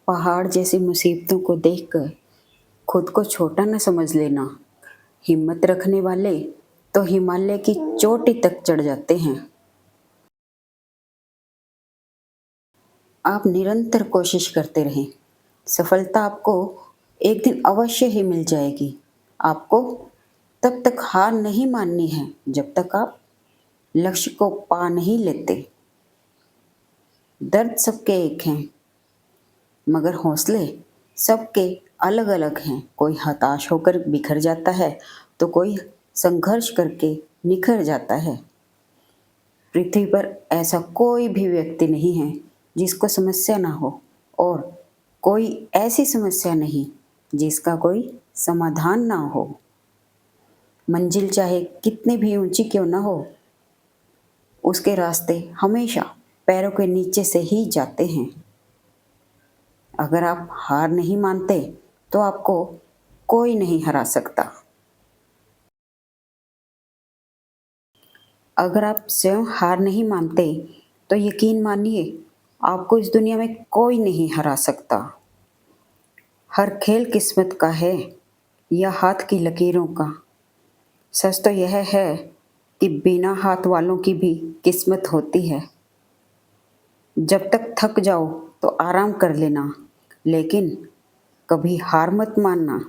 पहाड़ जैसी मुसीबतों को देखकर खुद को छोटा न समझ लेना। हिम्मत रखने वाले तो हिमालय की चोटी तक चढ़ जाते हैं। आप निरंतर कोशिश करते रहें। सफलता आपको एक दिन अवश्य ही मिल जाएगी। आपको तब तक हार नहीं माननी है जब तक आप लक्ष्य को पा नहीं लेते। दर्द सबके एक हैं, मगर हौसले सबके अलग अलग हैं। कोई हताश होकर बिखर जाता है तो कोई संघर्ष करके निखर जाता है। पृथ्वी पर ऐसा कोई भी व्यक्ति नहीं है जिसको समस्या ना हो, और कोई ऐसी समस्या नहीं जिसका कोई समाधान ना हो। मंजिल चाहे कितनी भी ऊंची क्यों ना हो, उसके रास्ते हमेशा पैरों के नीचे से ही जाते हैं। अगर आप हार नहीं मानते तो आपको कोई नहीं हरा सकता। अगर आप स्वयं हार नहीं मानते तो यकीन मानिए आपको इस दुनिया में कोई नहीं हरा सकता। हर खेल किस्मत का है या हाथ की लकीरों का। सच तो यह है कि बिना हाथ वालों की भी किस्मत होती है। जब तक थक जाओ तो आराम कर लेना, लेकिन कभी हार मत मानना।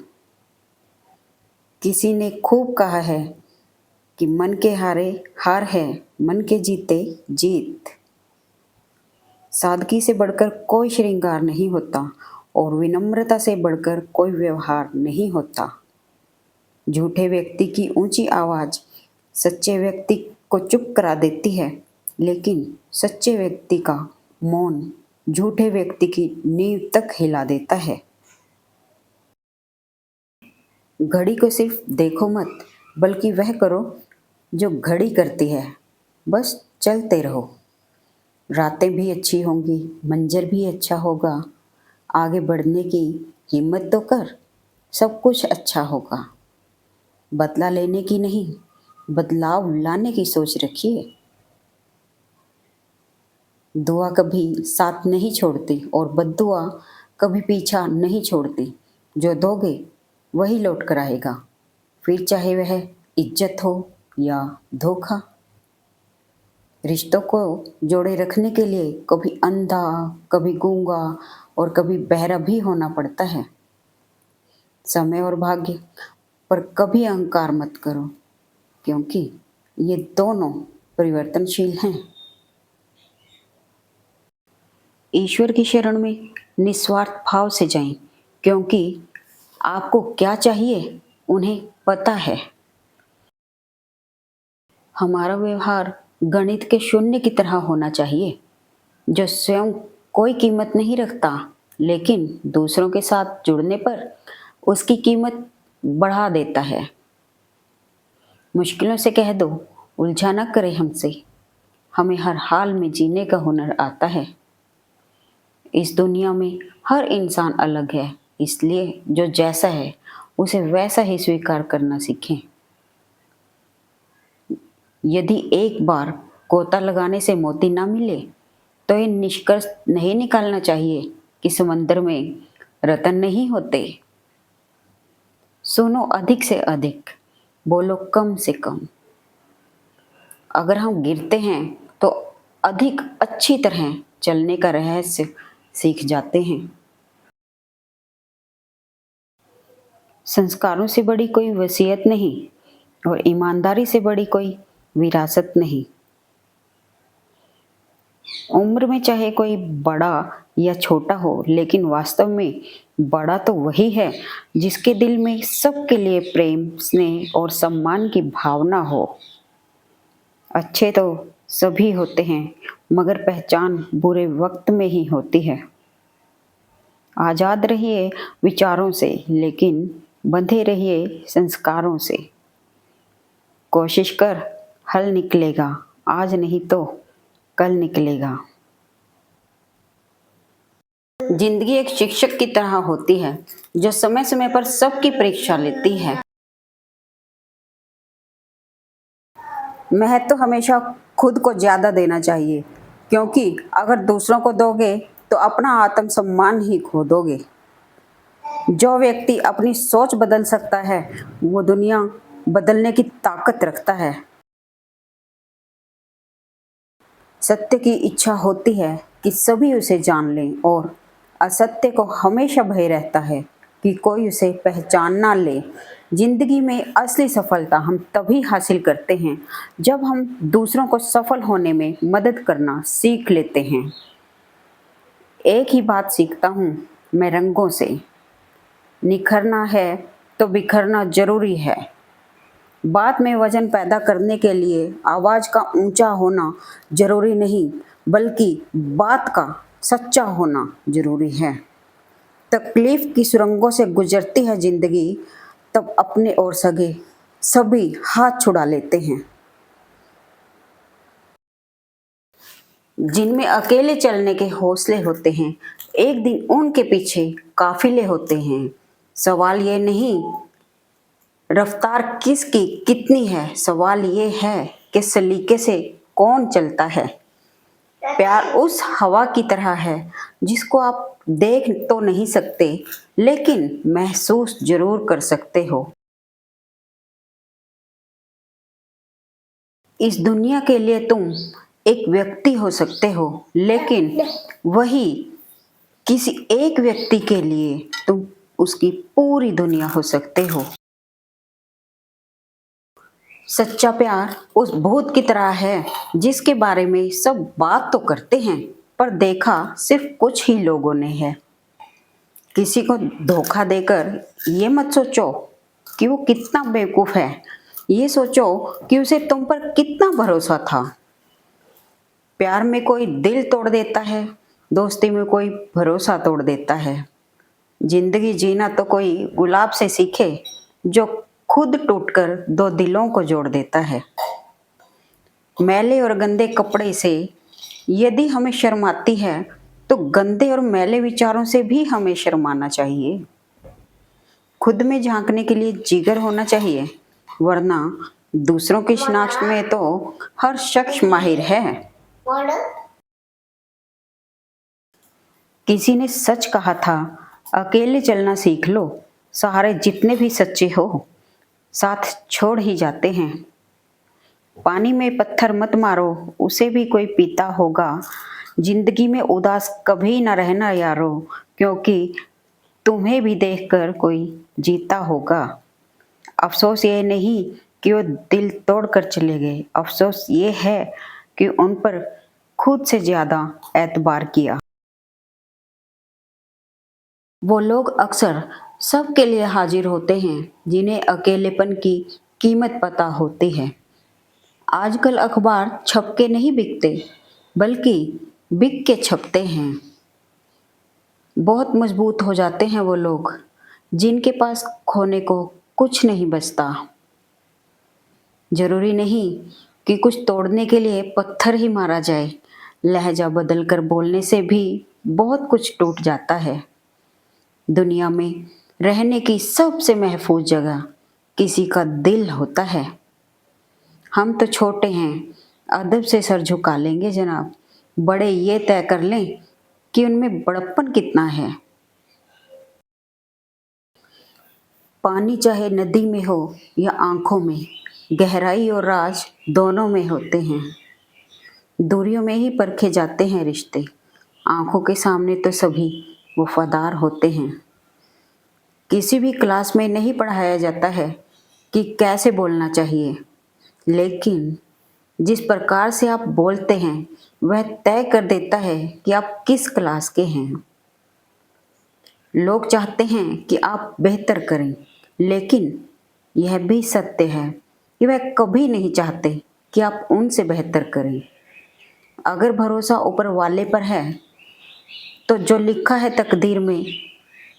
किसी ने खूब कहा है कि मन के हारे हार है, मन के जीते जीत। सादगी से बढ़कर कोई श्रृंगार नहीं होता, और विनम्रता से बढ़कर कोई व्यवहार नहीं होता। झूठे व्यक्ति की ऊंची आवाज़ सच्चे व्यक्ति को चुप करा देती है, लेकिन सच्चे व्यक्ति का मौन झूठे व्यक्ति की नींव तक हिला देता है। घड़ी को सिर्फ देखो मत, बल्कि वह करो जो घड़ी करती है। बस चलते रहो। रातें भी अच्छी होंगी, मंजर भी अच्छा होगा। आगे बढ़ने की हिम्मत तो कर, सब कुछ अच्छा होगा। बदला लेने की नहीं, बदलाव लाने की सोच रखिए। दुआ कभी साथ नहीं छोड़ती और बद्दुआ कभी पीछा नहीं छोड़ती। जो दोगे वही लौट कर आएगा, फिर चाहे वह इज्जत हो या धोखा। रिश्तों को जोड़े रखने के लिए कभी अंधा, कभी गूंगा और कभी बहरा भी होना पड़ता है। समय और भाग्य पर कभी अहंकार मत करो, क्योंकि ये दोनों परिवर्तनशील हैं। ईश्वर की शरण में निस्वार्थ भाव से जाएं, क्योंकि आपको क्या चाहिए उन्हें पता है। हमारा व्यवहार गणित के शून्य की तरह होना चाहिए, जो स्वयं कोई कीमत नहीं रखता, लेकिन दूसरों के साथ जुड़ने पर उसकी कीमत बढ़ा देता है। मुश्किलों से कह दो, उलझा न करे हमसे। हमें हर हाल में जीने का हुनर आता है। इस दुनिया में हर इंसान अलग है, इसलिए जो जैसा है उसे वैसा ही स्वीकार करना सीखें। यदि एक बार गोता लगाने से मोती ना मिले तो ये निष्कर्ष नहीं निकालना चाहिए कि समंदर में रतन नहीं होते। सुनो अधिक से अधिक, बोलो कम से कम। अगर हम गिरते हैं तो अधिक अच्छी तरह चलने का रहस्य सीख जाते हैं। संस्कारों से बड़ी कोई वसीयत नहीं, और ईमानदारी से बड़ी कोई विरासत नहीं। उम्र में चाहे कोई बड़ा या छोटा हो, लेकिन वास्तव में बड़ा तो वही है जिसके दिल में सबके लिए प्रेम, स्नेह और सम्मान की भावना हो। अच्छे तो सभी होते हैं, मगर पहचान बुरे वक्त में ही होती है। आज़ाद रहिए विचारों से, लेकिन बंधे रहिए संस्कारों से। कोशिश कर, हल निकलेगा। आज नहीं तो कल निकलेगा। जिंदगी एक शिक्षक की तरह होती है जो समय समय पर सबकी परीक्षा लेती है। महत्व तो हमेशा खुद को ज्यादा देना चाहिए, क्योंकि अगर दूसरों को दोगे तो अपना आत्मसम्मान ही खो दोगे। जो व्यक्ति अपनी सोच बदल सकता है वो दुनिया बदलने की ताकत रखता है। सत्य की इच्छा होती है कि सभी उसे जान लें और असत्य को हमेशा भय रहता है कि कोई उसे पहचान ना ले। जिंदगी में असली सफलता हम तभी हासिल करते हैं जब हम दूसरों को सफल होने में मदद करना सीख लेते हैं। एक ही बात सीखता हूँ मैं रंगों से, निखरना है तो बिखरना जरूरी है। बात में वजन पैदा करने के लिए आवाज़ का ऊंचा होना जरूरी नहीं, बल्कि बात का सच्चा होना जरूरी है। तकलीफ की सुरंगों से गुजरती है जिंदगी, तब अपने और सगे सभी हाथ छुड़ा लेते हैं। जिनमें अकेले चलने के हौसले होते हैं, एक दिन उनके पीछे काफिले होते हैं। सवाल ये नहीं रफ्तार किसकी कितनी है, सवाल ये है कि सलीके से कौन चलता है। प्यार उस हवा की तरह है जिसको आप देख तो नहीं सकते लेकिन महसूस जरूर कर सकते हो। इस दुनिया के लिए तुम एक व्यक्ति हो सकते हो, लेकिन वही किसी एक व्यक्ति के लिए तुम उसकी पूरी दुनिया हो सकते हो। सच्चा प्यार उस भूत की तरह है जिसके बारे में सब बात तो करते हैं पर देखा सिर्फ कुछ ही लोगों ने है। किसी को धोखा देकर ये मत सोचो कि वो कितना बेवकूफ है, ये सोचो कि उसे तुम पर कितना भरोसा था। प्यार में कोई दिल तोड़ देता है, दोस्ती में कोई भरोसा तोड़ देता है। जिंदगी जीना तो कोई गुलाब से सीखे जो खुद टूटकर दो दिलों को जोड़ देता है। मैले और गंदे कपड़े से यदि हमें शर्म आती है तो गंदे और मैले विचारों से भी हमें शर्माना चाहिए। खुद में झांकने के लिए जिगर होना चाहिए, वरना दूसरों की शिनाख्त में तो हर शख्स माहिर है। किसी ने सच कहा था, अकेले चलना सीख लो, सहारे जितने भी सच्चे हो साथ छोड़ ही जाते हैं। पानी में पत्थर मत मारो, उसे भी कोई पीता होगा। जिंदगी में उदास कभी ना रहना यारो, क्योंकि तुम्हें भी देखकर कोई जीता होगा। अफसोस ये नहीं कि वो दिल तोड़ कर चले गए, अफसोस ये है कि उन पर खुद से ज्यादा एतबार किया। वो लोग अक्सर सबके लिए हाजिर होते हैं जिन्हें अकेलेपन की कीमत पता होती है। आजकल अखबार छप के नहीं बिकते, बल्कि बिक के छपते हैं। बहुत मजबूत हो जाते हैं वो लोग जिनके पास खोने को कुछ नहीं बचता। जरूरी नहीं कि कुछ तोड़ने के लिए पत्थर ही मारा जाए, लहजा बदल कर बोलने से भी बहुत कुछ टूट जाता है। दुनिया में रहने की सबसे महफूज जगह किसी का दिल होता है। हम तो छोटे हैं, अदब से सर झुका लेंगे जनाब, बड़े ये तय कर लें कि उनमें बड़प्पन कितना है। पानी चाहे नदी में हो या आंखों में, गहराई और राज दोनों में होते हैं। दूरियों में ही परखे जाते हैं रिश्ते, आंखों के सामने तो सभी वफादार होते हैं। किसी भी क्लास में नहीं पढ़ाया जाता है कि कैसे बोलना चाहिए, लेकिन जिस प्रकार से आप बोलते हैं वह तय कर देता है कि आप किस क्लास के हैं। लोग चाहते हैं कि आप बेहतर करें, लेकिन यह भी सत्य है कि वह कभी नहीं चाहते कि आप उनसे बेहतर करें। अगर भरोसा ऊपर वाले पर है तो जो लिखा है तकदीर में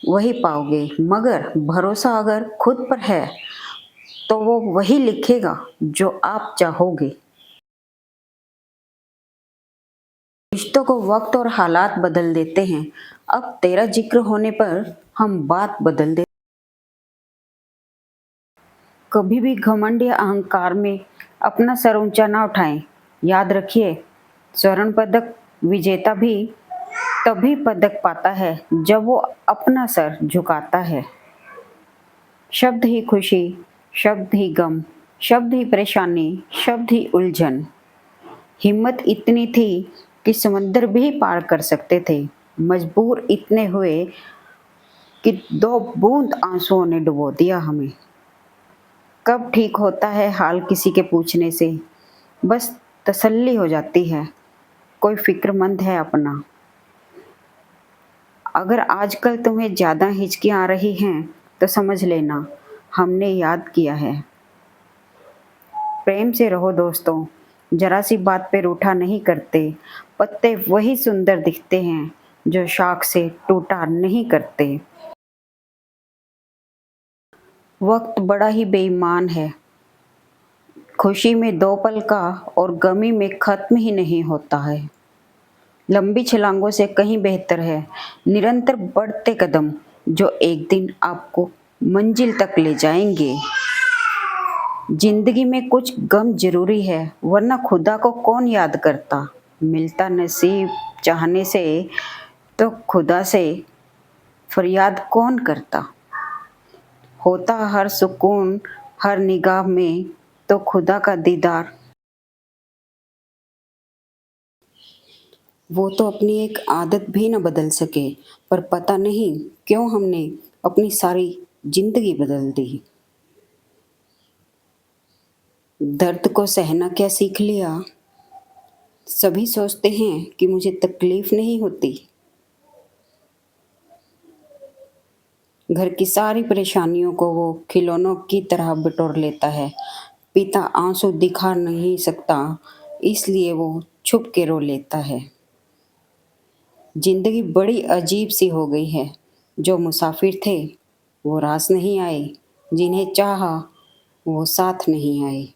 वही पाओगे, मगर भरोसा अगर खुद पर है तो वो वही लिखेगा जो आप चाहोगे। रिश्तों को वक्त और हालात बदल देते हैं। अब तेरा जिक्र होने पर हम बात बदल देते। कभी भी घमंड या अहंकार में अपना सर ऊंचा ना उठाएं। याद रखिए, स्वर्ण पदक विजेता भी तभी पदक पाता है जब वो अपना सर झुकाता है। शब्द ही खुशी, शब्द ही गम, शब्द ही परेशानी, शब्द ही उलझन। हिम्मत इतनी थी कि समंदर भी पार कर सकते थे। मजबूर इतने हुए कि 2 बूंद आंसुओं ने डुबो दिया हमें। कब ठीक होता है हाल किसी के पूछने से, बस तसल्ली हो जाती है, कोई फ़िक्रमंद है अपना। अगर आजकल तुम्हें ज़्यादा हिचकियाँ आ रही हैं तो समझ लेना हमने याद किया है। प्रेम से रहो दोस्तों, जरा सी बात पे रूठा नहीं करते। पत्ते वही सुंदर दिखते हैं जो शाख से टूटा नहीं करते। वक्त बड़ा ही बेईमान है, खुशी में 2 पल का और गमी में ख़त्म ही नहीं होता है। लंबी छलांगों से कहीं बेहतर है निरंतर बढ़ते कदम जो एक दिन आपको मंजिल तक ले जाएंगे। जिंदगी में कुछ गम जरूरी है वरना खुदा को कौन याद करता। मिलता नसीब चाहने से तो खुदा से फरियाद कौन करता। होता हर सुकून हर निगाह में तो खुदा का दीदार। वो तो अपनी एक आदत भी न बदल सके, पर पता नहीं क्यों हमने अपनी सारी जिंदगी बदल दी। दर्द को सहना क्या सीख लिया। सभी सोचते हैं कि मुझे तकलीफ नहीं होती। घर की सारी परेशानियों को वो खिलौनों की तरह बटोर लेता है। पिता आंसू दिखा नहीं सकता इसलिए वो छुप के रो लेता है। जिंदगी बड़ी अजीब सी हो गई है। जो मुसाफिर थे वो रास नहीं आए, जिन्हें चाहा वो साथ नहीं आए।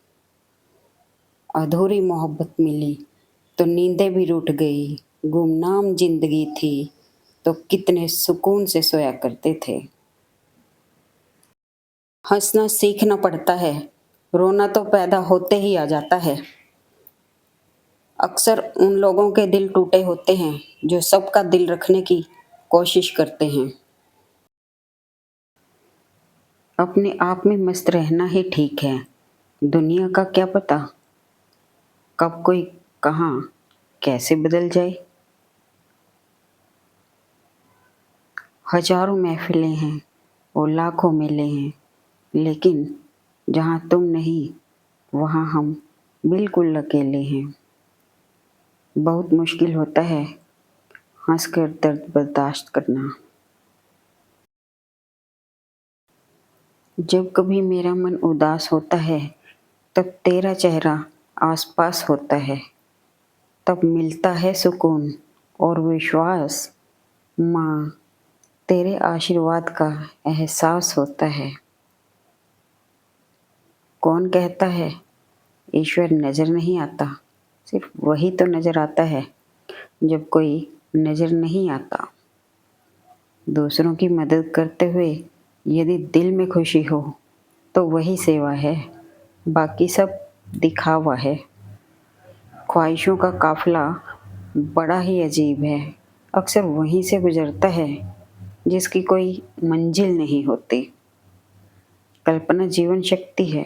अधूरी मोहब्बत मिली तो नींदें भी रूठ गई। गुमनाम जिंदगी थी तो कितने सुकून से सोया करते थे। हंसना सीखना पड़ता है, रोना तो पैदा होते ही आ जाता है। अक्सर उन लोगों के दिल टूटे होते हैं जो सबका दिल रखने की कोशिश करते हैं। अपने आप में मस्त रहना ही ठीक है। दुनिया का क्या पता कब कोई कहाँ कैसे बदल जाए। हजारों महफिलें हैं और लाखों मेले हैं, लेकिन जहाँ तुम नहीं वहाँ हम बिल्कुल अकेले हैं। बहुत मुश्किल होता है हंसकर दर्द बर्दाश्त करना। जब कभी मेरा मन उदास होता है तब तेरा चेहरा आसपास होता है। तब मिलता है सुकून और विश्वास। माँ तेरे आशीर्वाद का एहसास होता है। कौन कहता है ईश्वर नज़र नहीं आता। सिर्फ वही तो नज़र आता है जब कोई नज़र नहीं आता। दूसरों की मदद करते हुए यदि दिल में खुशी हो तो वही सेवा है, बाकी सब दिखावा है। ख्वाहिशों का काफिला बड़ा ही अजीब है, अक्सर वहीं से गुजरता है जिसकी कोई मंजिल नहीं होती। कल्पना जीवन शक्ति है,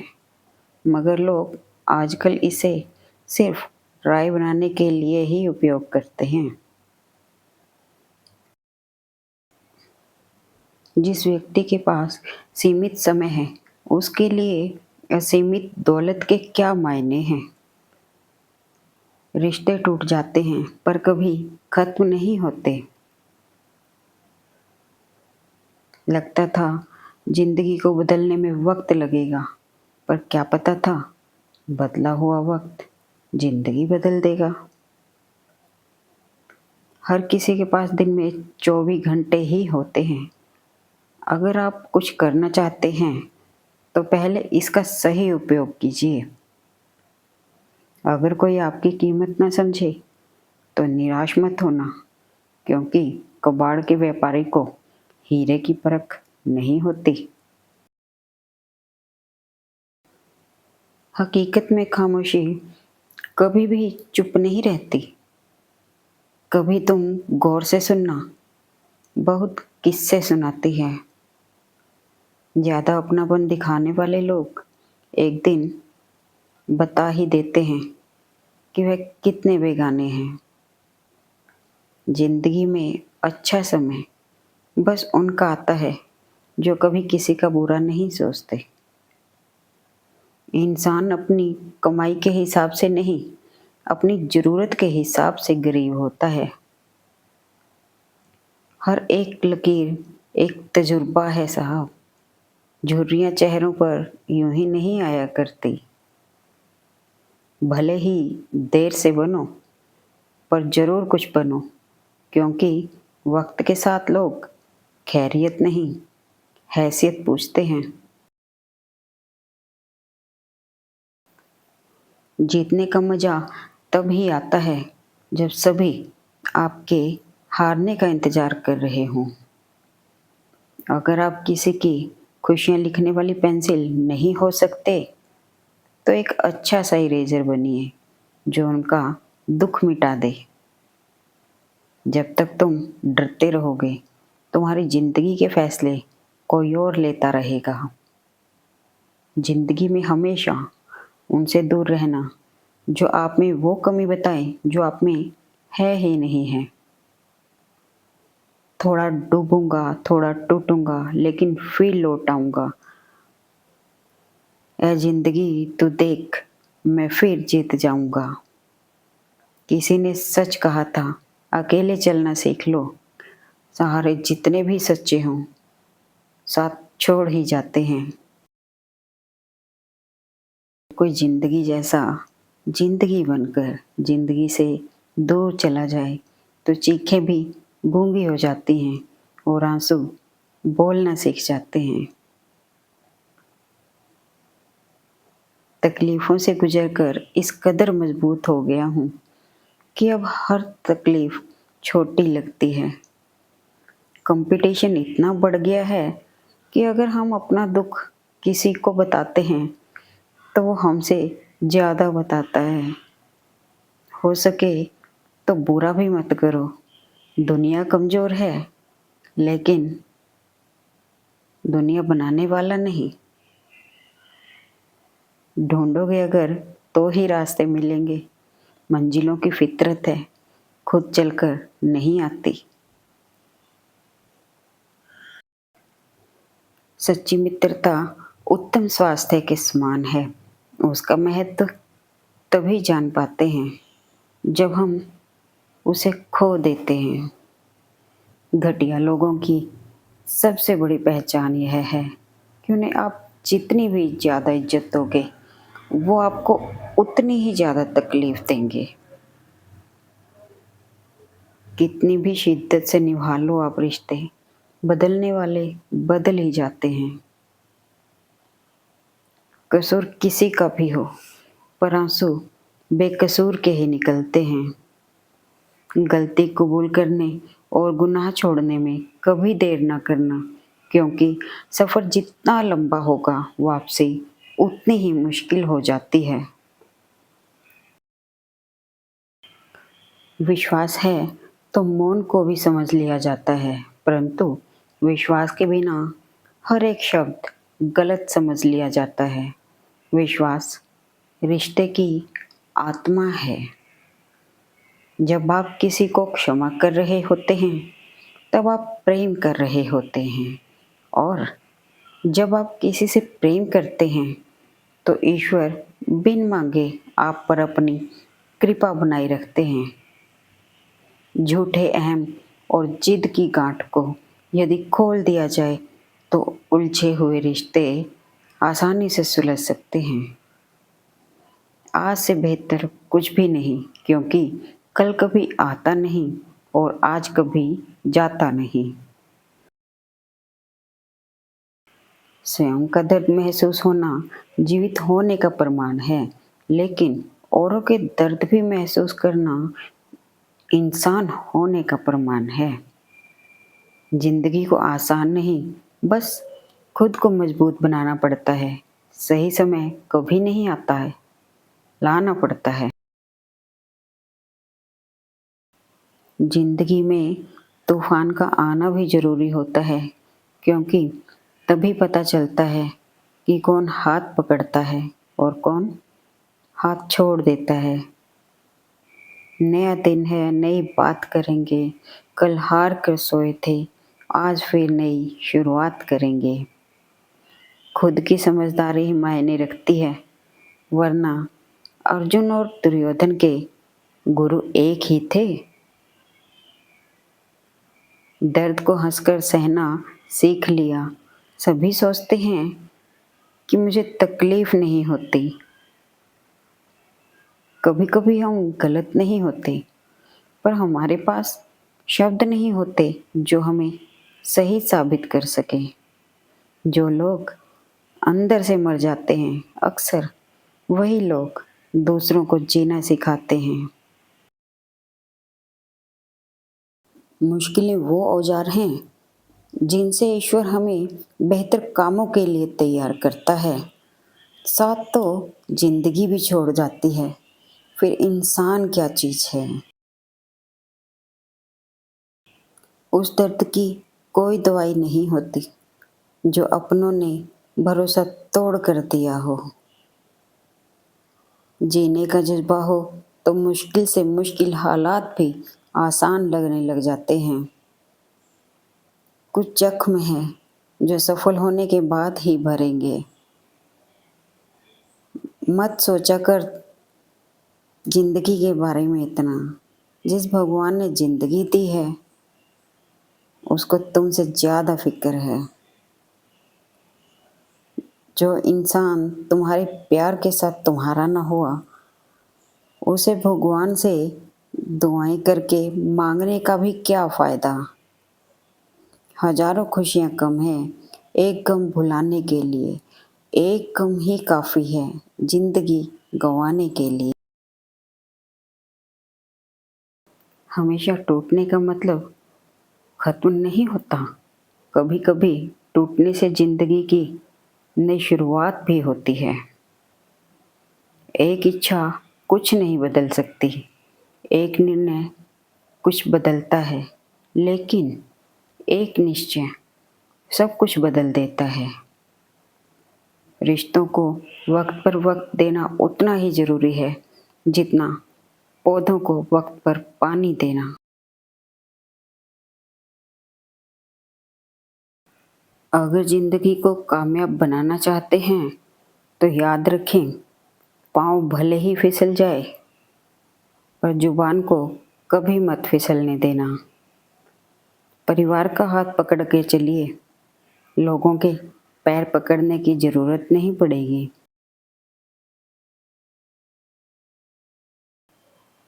मगर लोग आजकल इसे सिर्फ राय बनाने के लिए ही उपयोग करते हैं। जिस व्यक्ति के पास सीमित समय है उसके लिए असीमित दौलत के क्या मायने हैं। रिश्ते टूट जाते हैं पर कभी खत्म नहीं होते। लगता था जिंदगी को बदलने में वक्त लगेगा, पर क्या पता था बदला हुआ वक्त जिंदगी बदल देगा। हर किसी के पास दिन में 24 घंटे ही होते हैं। अगर आप कुछ करना चाहते हैं तो पहले इसका सही उपयोग कीजिए। अगर कोई आपकी कीमत ना समझे तो निराश मत होना, क्योंकि कबाड़ के व्यापारी को हीरे की परख नहीं होती। हकीकत में खामोशी कभी भी चुप नहीं रहती। कभी तुम गौर से सुनना, बहुत किस्से सुनाती है। ज़्यादा अपनापन दिखाने वाले लोग एक दिन बता ही देते हैं कि वे कितने बेगाने हैं। जिंदगी में अच्छा समय बस उनका आता है जो कभी किसी का बुरा नहीं सोचते। इंसान अपनी कमाई के हिसाब से नहीं, अपनी ज़रूरत के हिसाब से गरीब होता है। हर एक लकीर एक तजुर्बा है साहब। झुर्रियाँ चेहरों पर यूं ही नहीं आया करती। भले ही देर से बनो, पर ज़रूर कुछ बनो, क्योंकि वक्त के साथ लोग खैरियत नहीं, हैसियत पूछते हैं। जीतने का मज़ा तब ही आता है जब सभी आपके हारने का इंतज़ार कर रहे हों। अगर आप किसी की खुशियाँ लिखने वाली पेंसिल नहीं हो सकते, तो एक अच्छा सा इरेजर बनिए जो उनका दुख मिटा दे। जब तक तुम डरते रहोगे, तुम्हारी ज़िंदगी के फैसले कोई और लेता रहेगा। ज़िंदगी में हमेशा उनसे दूर रहना जो आप में वो कमी बताएं जो आप में है ही नहीं है। थोड़ा डूबूंगा, थोड़ा टूटूंगा, लेकिन फिर लौट आऊंगा। ऐ जिंदगी तू देख, मैं फिर जीत जाऊंगा। किसी ने सच कहा था, अकेले चलना सीख लो। सहारे जितने भी सच्चे हों, साथ छोड़ ही जाते हैं। कोई जिंदगी जैसा जिंदगी बनकर जिंदगी से दूर चला जाए तो चीखें भी गूंगी हो जाती हैं और आंसू बोलना सीख जाते हैं। तकलीफ़ों से गुजरकर इस कदर मजबूत हो गया हूँ कि अब हर तकलीफ़ छोटी लगती है। कंपटीशन इतना बढ़ गया है कि अगर हम अपना दुख किसी को बताते हैं तो वो हमसे ज़्यादा बताता है। हो सके तो बुरा भी मत करो। दुनिया कमज़ोर है, लेकिन दुनिया बनाने वाला नहीं। ढूंढोगे अगर तो ही रास्ते मिलेंगे। मंजिलों की फितरत है, खुद चलकर नहीं आती। सच्ची मित्रता उत्तम स्वास्थ्य के समान है। उसका महत्व तभी जान पाते हैं जब हम उसे खो देते हैं। घटिया लोगों की सबसे बड़ी पहचान यह है कि उन्हें आप जितनी भी ज़्यादा इज्जत दोगे, वो आपको उतनी ही ज़्यादा तकलीफ़ देंगे। कितनी भी शिद्दत से निभा लो आप रिश्ते, बदलने वाले बदल ही जाते हैं। कसूर किसी का भी हो, पर आंसू बेकसूर के ही निकलते हैं। गलती कबूल करने और गुनाह छोड़ने में कभी देर ना करना, क्योंकि सफ़र जितना लंबा होगा, वापसी उतनी ही मुश्किल हो जाती है। विश्वास है तो मौन को भी समझ लिया जाता है, परंतु विश्वास के बिना हर एक शब्द गलत समझ लिया जाता है। विश्वास रिश्ते की आत्मा है। जब आप किसी को क्षमा कर रहे होते हैं, तब आप प्रेम कर रहे होते हैं, और जब आप किसी से प्रेम करते हैं तो ईश्वर बिन मांगे आप पर अपनी कृपा बनाए रखते हैं। झूठे अहम और जिद की गांठ को यदि खोल दिया जाए तो उलझे हुए रिश्ते आसानी से सुलझ सकते हैं। आज से बेहतर कुछ भी नहीं, क्योंकि कल कभी आता नहीं और आज कभी जाता नहीं। स्वयं का दर्द महसूस होना जीवित होने का प्रमाण है, लेकिन औरों के दर्द भी महसूस करना इंसान होने का प्रमाण है। जिंदगी को आसान नहीं, बस खुद को मजबूत बनाना पड़ता है। सही समय कभी नहीं आता है, लाना पड़ता है। जिंदगी में तूफान का आना भी ज़रूरी होता है, क्योंकि तभी पता चलता है कि कौन हाथ पकड़ता है और कौन हाथ छोड़ देता है। नया दिन है, नई बात करेंगे। कल हार कर सोए थे, आज फिर नई शुरुआत करेंगे। खुद की समझदारी ही मायने रखती है, वरना अर्जुन और दुर्योधन के गुरु एक ही थे। दर्द को हंसकर सहना सीख लिया। सभी सोचते हैं कि मुझे तकलीफ नहीं होती। कभी कभी हम गलत नहीं होते, पर हमारे पास शब्द नहीं होते जो हमें सही साबित कर सके। जो लोग अंदर से मर जाते हैं, अक्सर वही लोग दूसरों को जीना सिखाते हैं। मुश्किलें वो औजार हैं जिनसे ईश्वर हमें बेहतर कामों के लिए तैयार करता है। साथ तो जिंदगी भी छोड़ जाती है, फिर इंसान क्या चीज़ है। उस दर्द की कोई दवाई नहीं होती जो अपनों ने भरोसा तोड़ कर दिया हो। जीने का जज्बा हो तो मुश्किल से मुश्किल हालात भी आसान लगने लग जाते हैं। कुछ जख्म हैं जो सफल होने के बाद ही भरेंगे। मत सोचा कर जिंदगी के बारे में इतना। जिस भगवान ने जिंदगी दी है उसको तुमसे ज़्यादा फिक्र है। जो इंसान तुम्हारे प्यार के साथ तुम्हारा ना हुआ, उसे भगवान से दुआएं करके मांगने का भी क्या फ़ायदा। हजारों खुशियाँ कम हैं एक गम भुलाने के लिए। एक गम ही काफ़ी है जिंदगी गंवाने के लिए। हमेशा टूटने का मतलब खत्म नहीं होता। कभी कभी टूटने से जिंदगी की नई शुरुआत भी होती है। एक इच्छा कुछ नहीं बदल सकती, एक निर्णय कुछ बदलता है, लेकिन एक निश्चय सब कुछ बदल देता है। रिश्तों को वक्त पर वक्त देना उतना ही ज़रूरी है जितना पौधों को वक्त पर पानी देना। अगर ज़िंदगी को कामयाब बनाना चाहते हैं तो याद रखें, पाँव भले ही फिसल जाए पर जुबान को कभी मत फिसलने देना। परिवार का हाथ पकड़ के चलिए, लोगों के पैर पकड़ने की ज़रूरत नहीं पड़ेगी।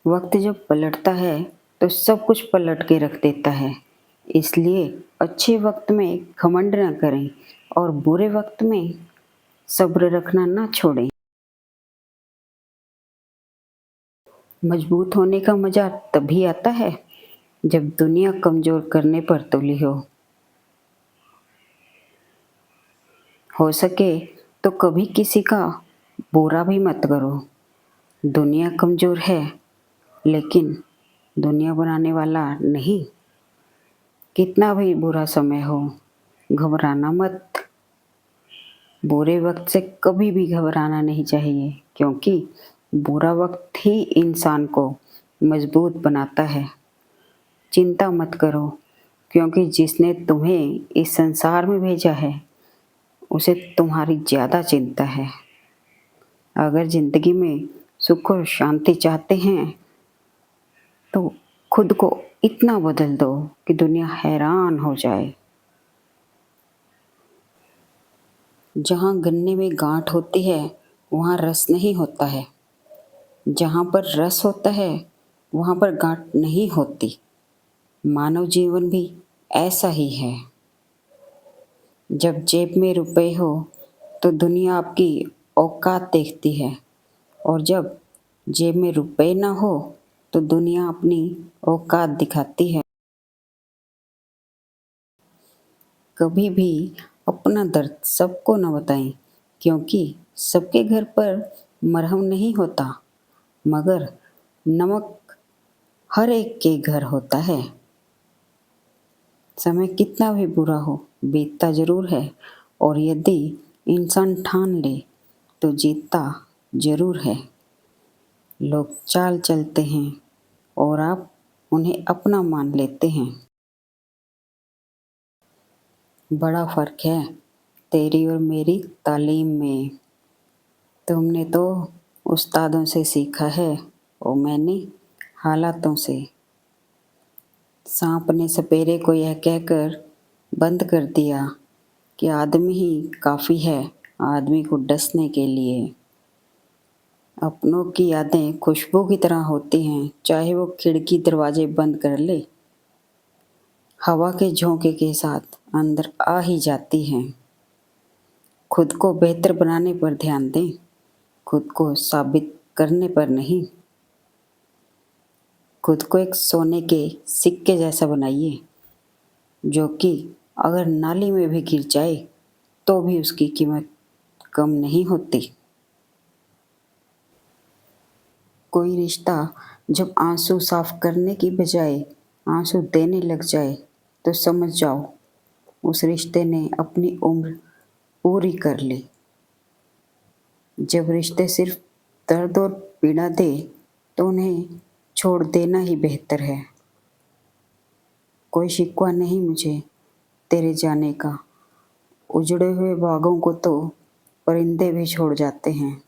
वक्त जब पलटता है तो सब कुछ पलट के रख देता है। इसलिए अच्छे वक्त में घमंड न करें और बुरे वक्त में सब्र रखना ना छोड़ें। मजबूत होने का मजा तभी आता है जब दुनिया कमजोर करने पर तुली हो सके तो कभी किसी का बुरा भी मत करो। दुनिया कमजोर है, लेकिन दुनिया बनाने वाला नहीं। कितना भी बुरा समय हो, घबराना मत। बुरे वक्त से कभी भी घबराना नहीं चाहिए, क्योंकि बुरा वक्त ही इंसान को मजबूत बनाता है। चिंता मत करो, क्योंकि जिसने तुम्हें इस संसार में भेजा है उसे तुम्हारी ज़्यादा चिंता है। अगर ज़िंदगी में सुख और शांति चाहते हैं तो खुद को इतना बदल दो कि दुनिया हैरान हो जाए। जहाँ गन्ने में गांठ होती है वहाँ रस नहीं होता है। जहाँ पर रस होता है वहाँ पर गांठ नहीं होती। मानव जीवन भी ऐसा ही है। जब जेब में रुपए हो तो दुनिया आपकी औकात देखती है, और जब जेब में रुपए ना हो तो दुनिया अपनी औकात दिखाती है। कभी भी अपना दर्द सबको न बताएं, क्योंकि सबके घर पर मरहम नहीं होता, मगर नमक हर एक के घर होता है। समय कितना भी बुरा हो बीतता जरूर है, और यदि इंसान ठान ले तो जीतता जरूर है। लोग चाल चलते हैं और आप उन्हें अपना मान लेते हैं। बड़ा फर्क है तेरी और मेरी तालीम में। तुमने तो उस्तादों से सीखा है और मैंने हालातों से। सांप ने सपेरे को यह कहकर बंद कर दिया कि आदमी ही काफ़ी है आदमी को डसने के लिए। अपनों की यादें खुशबू की तरह होती हैं, चाहे वो खिड़की दरवाजे बंद कर ले, हवा के झोंके के साथ अंदर आ ही जाती हैं। खुद को बेहतर बनाने पर ध्यान दें, खुद को साबित करने पर नहीं। खुद को एक सोने के सिक्के जैसा बनाइए, जो कि अगर नाली में भी गिर जाए तो भी उसकी कीमत कम नहीं होती। कोई रिश्ता जब आंसू साफ करने की बजाय आंसू देने लग जाए तो समझ जाओ उस रिश्ते ने अपनी उम्र पूरी कर ली। जब रिश्ते सिर्फ दर्द और पीड़ा दे तो उन्हें छोड़ देना ही बेहतर है। कोई शिकवा नहीं मुझे तेरे जाने का, उजड़े हुए बागों को तो परिंदे भी छोड़ जाते हैं।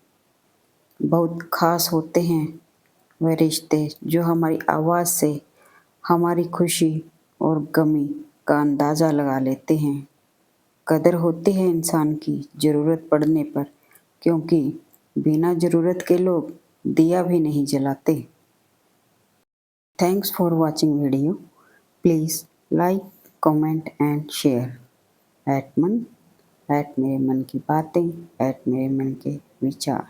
बहुत खास होते हैं वह रिश्ते जो हमारी आवाज़ से हमारी खुशी और गमी का अंदाज़ा लगा लेते हैं। कदर होती है इंसान की ज़रूरत पड़ने पर, क्योंकि बिना ज़रूरत के लोग दिया भी नहीं जलाते। Thanks for watching video. Please like, comment and share. एट मेरे मन की बातें, एट मेरे मन के विचार।